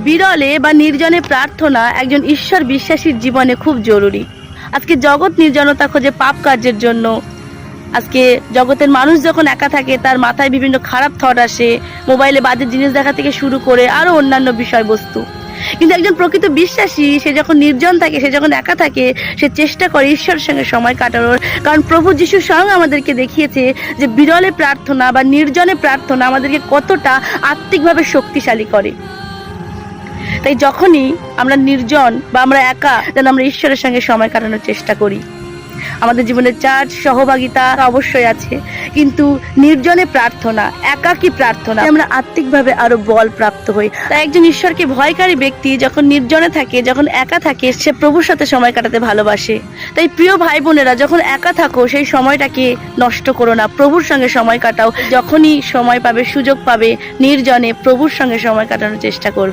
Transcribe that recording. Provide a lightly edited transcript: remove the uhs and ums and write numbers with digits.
বিরলে বা নির্জনে প্রার্থনা একজন ঈশ্বর বিশ্বাসীর জীবনে খুব জরুরি। আজকে জগৎ নির্জনতা খোঁজে পাপ কার্যের জন্য। আজকে জগতের মানুষ যখন একা থাকে তার মাথায় বিভিন্ন খারাপ থট আসে, মোবাইলে বাজে জিনিস দেখা থেকে শুরু করে আরো অন্যান্য বিষয়বস্তু। কিন্তু একজন প্রকৃত বিশ্বাসী সে যখন নির্জন থাকে, সে যখন একা থাকে, সে চেষ্টা করে ঈশ্বরের সঙ্গে সময় কাটানোর। কারণ প্রভু যিশু স্বয়ং আমাদেরকে দেখিয়েছে যে বিরলে প্রার্থনা বা নির্জনে প্রার্থনা আমাদেরকে কতটা আত্মিকভাবে শক্তিশালী করে। তাই যখনই আমরা নির্জন বা আমরা একা, যেন আমরা ঈশ্বরের সঙ্গে সময় কাটানোর চেষ্টা করি। আমাদের জীবনে চার্চ সহভাগিতা অবশ্যই আছে, কিন্তু নির্জনে প্রার্থনা, একাকী প্রার্থনা, আমরা আত্মিকভাবে আরো বল প্রাপ্ত হই। তাই একজন ঈশ্বরকে ভয়কারী ব্যক্তি যখন নির্জনে থাকে, যখন একা থাকে, সে প্রভুর সাথে সময় কাটাতে ভালোবাসে। তাই প্রিয় ভাই বোনেরা, যখন একা থাকো সেই সময়টাকে নষ্ট করো না, প্রভুর সঙ্গে সময় কাটাও। যখনই সময় পাবে, সুযোগ পাবে, নির্জনে প্রভুর সঙ্গে সময় কাটানোর চেষ্টা করবে।